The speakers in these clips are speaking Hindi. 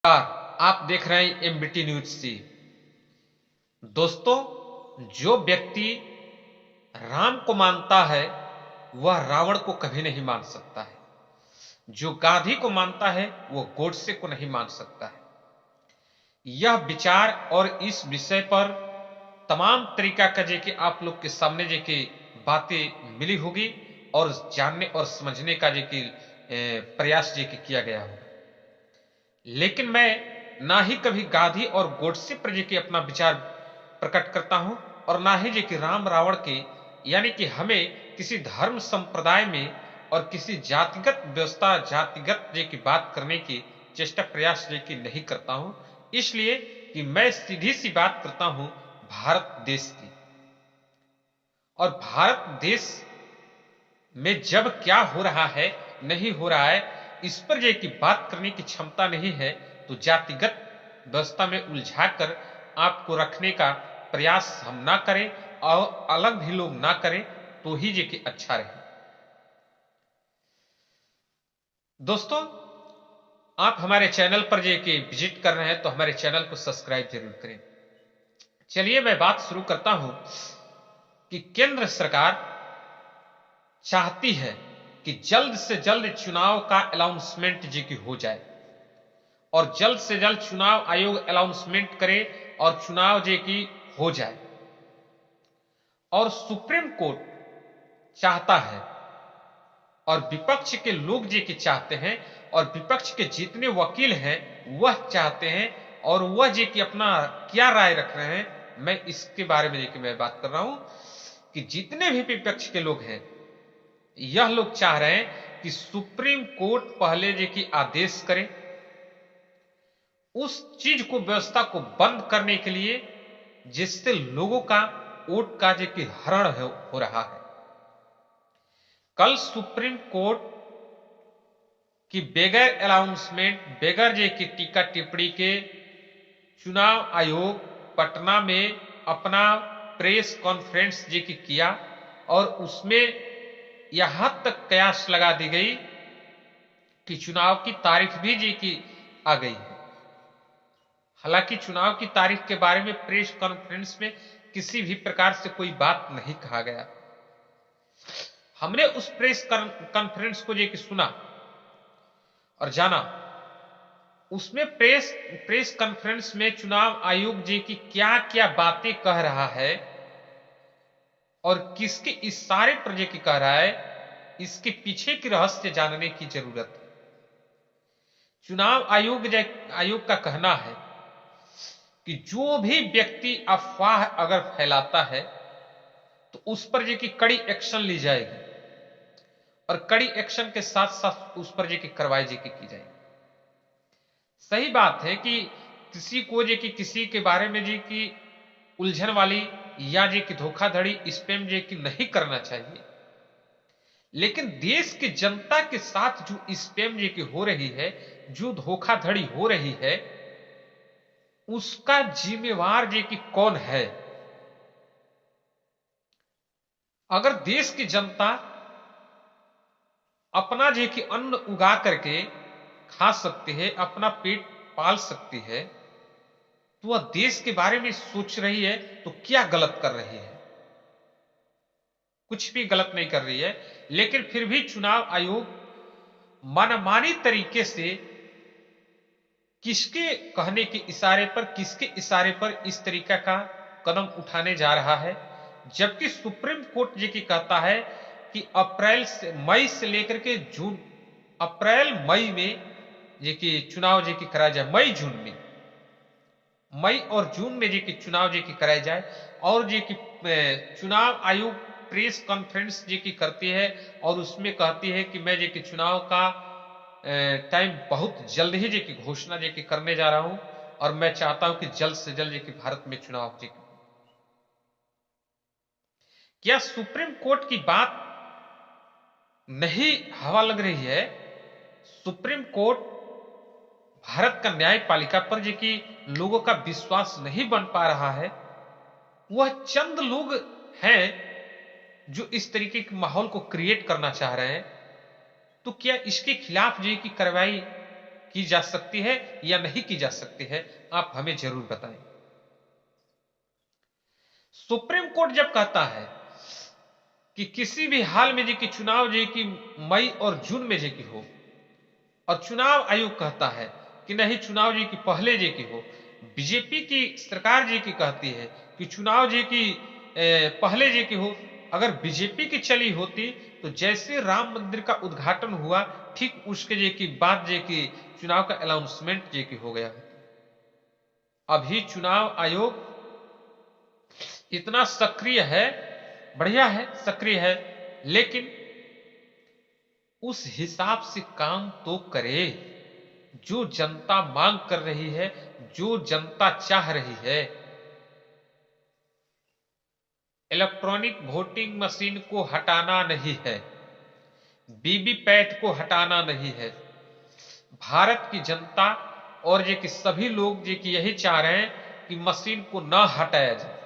नमस्कार, आप देख रहे हैं एमबीटी न्यूज सी। दोस्तों, जो व्यक्ति राम को मानता है वह रावण को कभी नहीं मान सकता है। जो गांधी को मानता है वो गोडसे को नहीं मान सकता है। यह विचार और इस विषय पर तमाम तरीका का जे आप लोग के सामने जे बातें मिली होगी और जानने और समझने का जे प्रयास जे किया गया होगा। लेकिन मैं ना ही कभी गांधी और गोडसे पर जे अपना विचार प्रकट करता हूं और ना ही जे कि राम रावण के यानी कि हमें किसी धर्म संप्रदाय में और किसी जातिगत व्यवस्था जातिगत जे की बात करने की चेष्टा प्रयास जे की नहीं करता हूं, इसलिए कि मैं सीधी सी बात करता हूं भारत देश की। और भारत देश में जब क्या हो रहा है नहीं हो रहा है इस पर जे की बात करने की क्षमता नहीं है, तो जातिगत व्यवस्था में उलझाकर आपको रखने का प्रयास हम ना करें और अलग भी लोग ना करें तो ही जे कि अच्छा रहे। दोस्तों, आप हमारे चैनल पर जे कि विजिट कर रहे हैं तो हमारे चैनल को सब्सक्राइब जरूर करें। चलिए मैं बात शुरू करता हूं कि केंद्र सरकार चाहती है कि जल्द से जल्द चुनाव का अनाउंसमेंट जी की हो जाए और जल्द से जल्द चुनाव आयोग अनाउंसमेंट करे और चुनाव जे की हो जाए। और सुप्रीम कोर्ट चाहता है और विपक्ष के लोग जे की चाहते हैं और विपक्ष के जितने वकील हैं वह चाहते हैं और वह जे की अपना क्या राय रख रहे हैं, मैं इसके बारे में जे मैं बात कर रहा हूं कि जितने भी विपक्ष के लोग हैं यह लोग चाह रहे हैं कि सुप्रीम कोर्ट पहले जे की आदेश करे उस चीज को व्यवस्था को बंद करने के लिए जिससे लोगों का वोट का जे कि हरण हो रहा है। कल सुप्रीम कोर्ट की बगैर अनाउंसमेंट बगैर जे की टीका टिप्पणी के चुनाव आयोग पटना में अपना प्रेस कॉन्फ्रेंस जे की किया और उसमें यहां तक कयास लगा दी गई कि चुनाव की तारीख भी जी की आ गई है। हालांकि चुनाव की तारीख के बारे में प्रेस कॉन्फ्रेंस में किसी भी प्रकार से कोई बात नहीं कहा गया। हमने उस प्रेस कॉन्फ्रेंस को जे कि सुना और जाना। उसमें प्रेस कॉन्फ्रेंस में चुनाव आयोग जी की क्या क्या बातें कह रहा है और किसके इशारे पर जे की कह रहा है, इसके पीछे की रहस्य जानने की जरूरत है। चुनाव आयोग का कहना है कि जो भी व्यक्ति अफवाह अगर फैलाता है तो उस पर जे की कड़ी एक्शन ली जाएगी और कड़ी एक्शन के साथ साथ उस पर जे की कार्रवाई जे की जाएगी। सही बात है कि किसी को जे की किसी के बारे में जे की उलझन वाली या जे की धोखाधड़ी स्पैम जे की नहीं करना चाहिए, लेकिन देश की जनता के साथ जो स्पैम जे की हो रही है, जो धोखाधड़ी हो रही है, उसका जिम्मेवार जे की कौन है। अगर देश की जनता अपना जे की अन्न उगा करके खा सकती है, अपना पेट पाल सकती है, तो वह देश के बारे में सोच रही है तो क्या गलत कर रही है? कुछ भी गलत नहीं कर रही है। लेकिन फिर भी चुनाव आयोग मनमानी तरीके से किसके कहने के इशारे पर, किसके इशारे पर इस तरीका का कदम उठाने जा रहा है, जबकि सुप्रीम कोर्ट जी की कहता है कि मई से लेकर के जून, अप्रैल मई में जे कि चुनाव जे की कराया जाए, मई और जून में जे की चुनाव जे की कराया जाए। और जे की चुनाव आयोग प्रेस कॉन्फ्रेंस जे की करती है और उसमें कहती है कि मैं जे की चुनाव का टाइम बहुत जल्द ही जे की घोषणा जे की करने जा रहा हूं और मैं चाहता हूं कि जल्द से जल्द जे की भारत में चुनाव जे की। क्या सुप्रीम कोर्ट की बात नहीं हवा लग रही है? सुप्रीम कोर्ट भारत का न्यायपालिका पर जे कि लोगों का विश्वास नहीं बन पा रहा है। वह चंद लोग हैं जो इस तरीके के माहौल को क्रिएट करना चाह रहे हैं। तो क्या इसके खिलाफ जो की कार्रवाई की जा सकती है या नहीं की जा सकती है, आप हमें जरूर बताएं। सुप्रीम कोर्ट जब कहता है कि किसी भी हाल में की चुनाव की मई और जून में की हो, और चुनाव आयोग कहता है कि नहीं चुनाव की पहले की हो, बीजेपी की सरकार की कहती है कि चुनाव की पहले की हो, अगर बीजेपी की चली होती तो जैसे राम मंदिर का उद्घाटन हुआ ठीक उसके की बाद की चुनाव का अनाउंसमेंट की हो गया। अभी चुनाव आयोग इतना सक्रिय है, बढ़िया है, सक्रिय है, लेकिन उस हिसाब से काम तो करे जो जनता मांग कर रही है, जो जनता चाह रही है। इलेक्ट्रॉनिक वोटिंग मशीन को हटाना नहीं है, वीवीपैट को हटाना नहीं है। भारत की जनता और कि सभी लोग कि यही चाह रहे हैं कि मशीन को ना हटाया जाए,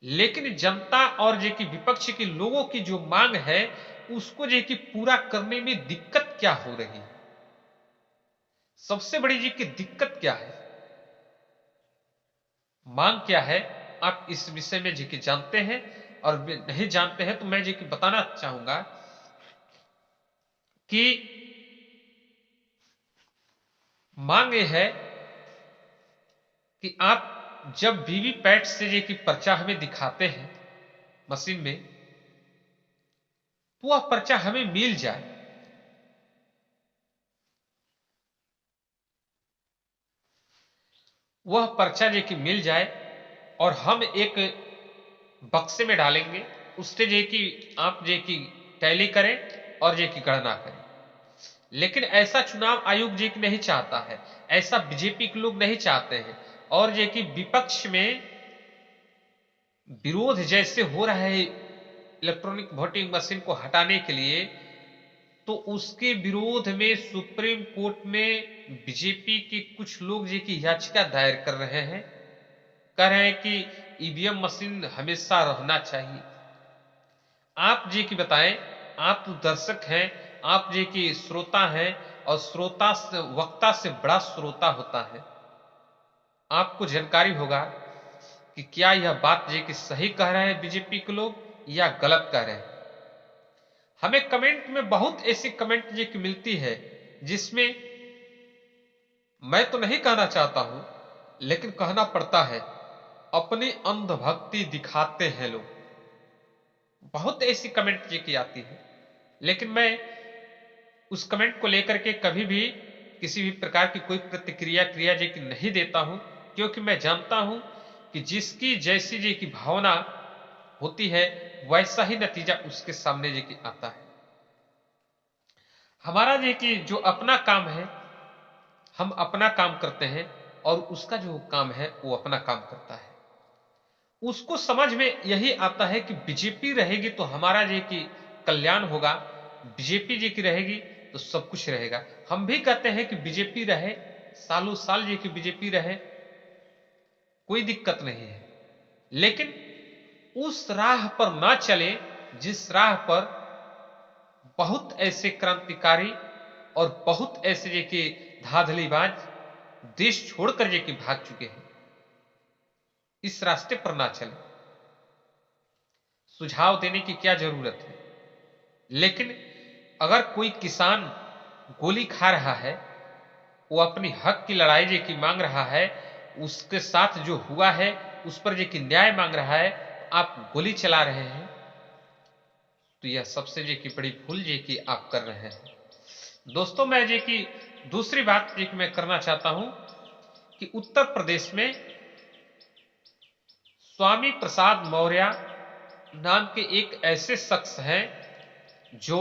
लेकिन जनता और कि विपक्ष के लोगों की जो मांग है उसको कि पूरा करने में दिक्कत क्या हो रही है, सबसे बड़ी की दिक्कत क्या है, मांग क्या है, आप इस विषय में कि जानते हैं, और नहीं जानते हैं तो मैं कि बताना चाहूंगा कि मांग यह है कि आप जब वीवीपैट से कि पर्चा हमें दिखाते हैं मशीन में, तो वह पर्चा हमें मिल जाए। वह पर्चा कि मिल जाए और हम एक बक्से में डालेंगे, उससे कि आप कि टैली करें और कि गणना करें। लेकिन ऐसा चुनाव आयोग कि नहीं चाहता है, ऐसा बीजेपी के लोग नहीं चाहते हैं, और कि विपक्ष में विरोध जैसे हो रहा है इलेक्ट्रॉनिक वोटिंग मशीन को हटाने के लिए, तो उसके विरोध में सुप्रीम कोर्ट में बीजेपी के कुछ लोग की याचिका दायर कर रहे हैं, कह रहे हैं कि ईवीएम मशीन हमेशा रहना चाहिए। आप की बताएं, आप तो दर्शक हैं, आप की श्रोता हैं, और श्रोता से वक्ता से बड़ा श्रोता होता है, आपको जानकारी होगा कि क्या यह बात कि सही कह रहे हैं बीजेपी के लोग या गलत कह रहे हैं। हमें कमेंट में बहुत ऐसी कमेंट कि मिलती है जिसमें मैं तो नहीं कहना चाहता हूं, लेकिन कहना पड़ता है, अपनी अंधभक्ति दिखाते हैं लोग। बहुत ऐसी कमेंट की आती है, लेकिन मैं उस कमेंट को लेकर के कभी भी किसी भी प्रकार की कोई प्रतिक्रिया कि नहीं देता हूं, क्योंकि मैं जानता हूं कि जिसकी जैसी की भावना होती है वैसा ही नतीजा उसके सामने कि आता है। हमारा कि जो अपना काम है, हम अपना काम करते हैं, और उसका जो काम है वो अपना काम करता है। उसको समझ में यही आता है कि बीजेपी रहेगी तो हमारा कि कल्याण होगा, बीजेपी की रहेगी तो सब कुछ रहेगा। हम भी कहते हैं कि बीजेपी रहे, सालों साल कि बीजेपी रहे, कोई दिक्कत नहीं है, लेकिन उस राह पर ना चले जिस राह पर बहुत ऐसे क्रांतिकारी और बहुत ऐसे कि धांधलीबाज देश छोड़कर कि भाग चुके हैं। इस रास्ते पर ना चले, सुझाव देने की क्या जरूरत है। लेकिन अगर कोई किसान गोली खा रहा है, वो अपनी हक की लड़ाई की मांग रहा है, उसके साथ जो हुआ है उस पर कि न्याय मांग रहा है, आप गोली चला रहे हैं, तो यह सबसे कि बड़ी भूल कि आप कर रहे हैं। दोस्तों, मैं कि दूसरी बात कि मैं करना चाहता हूं कि उत्तर प्रदेश में स्वामी प्रसाद मौर्य नाम के एक ऐसे शख्स हैं जो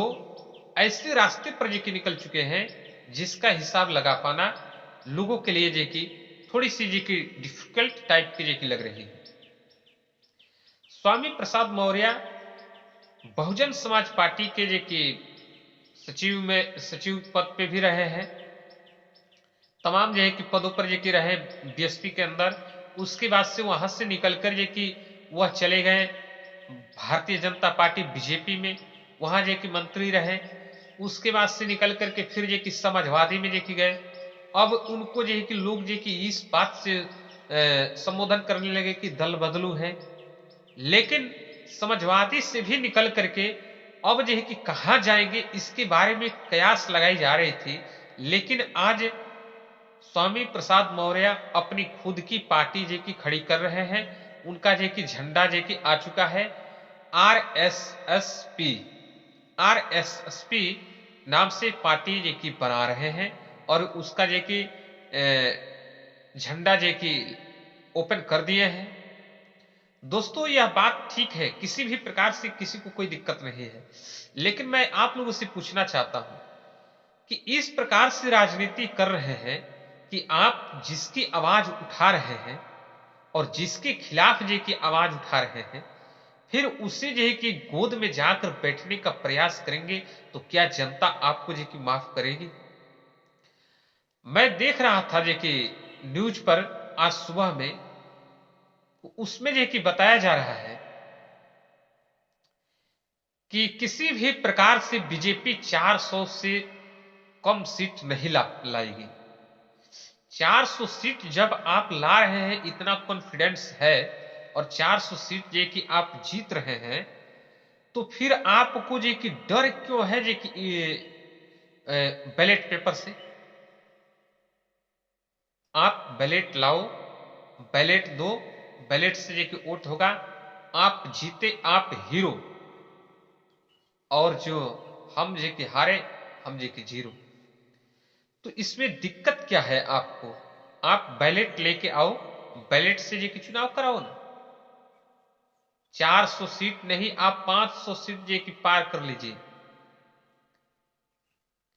ऐसे रास्ते पर कि निकल चुके हैं जिसका हिसाब लगा पाना लोगों के लिए कि थोड़ी सी कि डिफिकल्ट टाइप की लग रही है। स्वामी प्रसाद मौर्य बहुजन समाज पार्टी के कि सचिव पद पे भी रहे हैं, तमाम कि पदों पर कि रहे बीएसपी के अंदर। उसके बाद से वहां से निकलकर कि वह चले गए भारतीय जनता पार्टी बीजेपी में, वहां कि मंत्री रहे, उसके बाद से निकल करके फिर जे कि समाजवादी में जे कि गए। अब उनको जे कि लोग जे कि इस बात से संबोधन करने लगे कि दल बदलू है। लेकिन समाजवादी से भी निकल करके अब जो है कि कहां जाएंगे इसके बारे में कयास लगाई जा रही थी। लेकिन आज स्वामी प्रसाद मौर्य अपनी खुद की पार्टी जे की खड़ी कर रहे हैं। उनका जे की झंडा जे की आ चुका है आरएसएसपी। आरएसएसपी नाम से पार्टी जे की बना रहे हैं और उसका जे की झंडा जे की ओपन कर दिए हैं। दोस्तों यह बात ठीक है, किसी भी प्रकार से किसी को कोई दिक्कत नहीं है। लेकिन मैं आप लोगों से पूछना चाहता हूं कि इस प्रकार से राजनीति कर रहे हैं कि आप जिसकी आवाज उठा रहे हैं और जिसके खिलाफ जे की आवाज उठा रहे हैं, फिर उसे जे की गोद में जाकर बैठने का प्रयास करेंगे तो क्या जनता आपको जे की माफ करेगी? मैं देख रहा था जे कि न्यूज पर आज सुबह में, उसमें जे कि बताया जा रहा है कि किसी भी प्रकार से बीजेपी 400 से कम सीट नहीं लाएगी। 400 सीट जब आप ला रहे हैं, इतना कॉन्फिडेंस है और 400 सीट जे कि आप जीत रहे हैं, तो फिर आपको जे कि डर क्यों है जे कि बैलेट पेपर से? आप बैलेट लाओ, बैलेट दो, बैलेट से जे कि वोट होगा, आप जीते आप हीरो, और जो हम जे कि हारे हम जे कि जीरो। तो इसमें दिक्कत क्या है आपको? आप बैलेट लेके आओ, बैलेट से जे कि चुनाव कराओ ना। 400 सीट नहीं, आप 500 सीट जे कि पार कर लीजिए,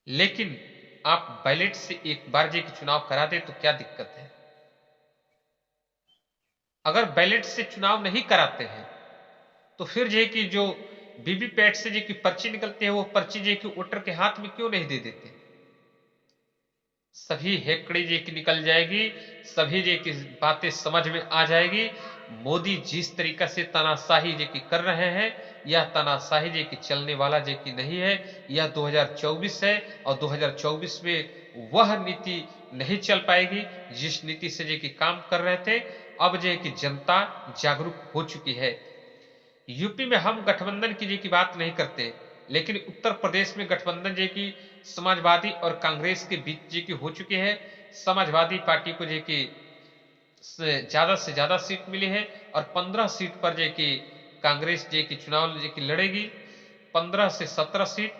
लेकिन आप बैलेट से एक बार जे कि चुनाव करा दे तो क्या दिक्कत है? अगर बैलेट से चुनाव नहीं कराते हैं तो फिर जे कि जो वीवीपैट से जे कि पर्ची निकलते हैं, वो पर्ची जे कि वोटर के हाथ में क्यों नहीं दे देते? सभी हेकड़ी जे की निकल जाएगी, सभी जे की बातें समझ में आ जाएगी। मोदी जिस तरीका से तानाशाही जे की कर रहे हैं, यह तानाशाही जे की चलने वाला जे की नहीं है। यह 2024 है और 2024 में वह नीति नहीं चल पाएगी जिस नीति से जे की काम कर रहे थे। अब जे की जनता जागरूक हो चुकी है। यूपी में हम गठबंधन की जे की बात नहीं करते, लेकिन उत्तर प्रदेश में गठबंधन जे की समाजवादी और कांग्रेस के बीच जे की हो चुके हैं। समाजवादी पार्टी को जे की से ज्यादा सीट मिली है और 15 सीट पर जे की कांग्रेस जे की चुनाव जे की लड़ेगी। 15 से 17 सीट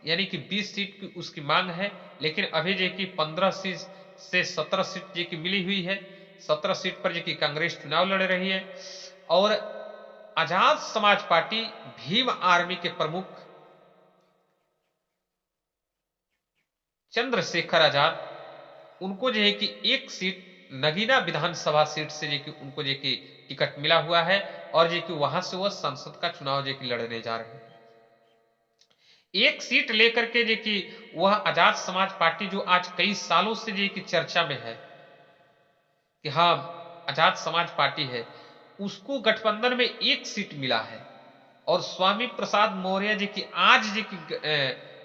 यानी कि 20 सीट की उसकी मांग है, लेकिन अभी जे की 15 से 17 सीट जे की मिली हुई है। 17 सीट पर जे की कांग्रेस चुनाव लड़ रही है। और आजाद समाज पार्टी, भीम आर्मी के प्रमुख चंद्रशेखर आजाद, उनको जो है कि एक सीट नगीना विधानसभा सीट से जो कि उनको जो कि टिकट मिला हुआ है और जो कि वहां से वह संसद का चुनाव जो कि लड़ने जा रहे हैं। एक सीट लेकर के जो कि वह आजाद समाज पार्टी, जो आज कई सालों से जो कि चर्चा में है कि हाँ आजाद समाज पार्टी है, उसको गठबंधन में एक सीट मिला है। और स्वामी प्रसाद मौर्य जी की आज जी की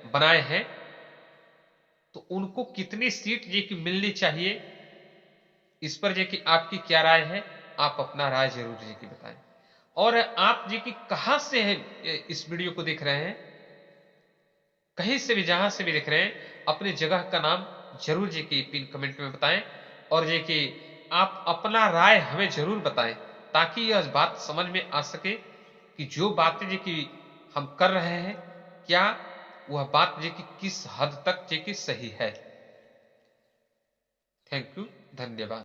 बनाए हैं, तो उनको कितनी सीट जी की मिलनी चाहिए, इस पर जी की आपकी क्या राय है? आप अपना राय जरूर जी की बताएं। और आप जी की कहां से है इस वीडियो को देख रहे हैं, कहीं से भी जहां से भी देख रहे हैं, अपनी जगह का नाम जरूर जी की पिन कमेंट में बताएं। और जी की आप अपना राय हमें जरूर बताएं, ताकि यह बात समझ में आ सके कि जो बातें जी की हम कर रहे हैं, क्या वह बात जी की किस हद तक जी की सही है। थैंक यू, धन्यवाद।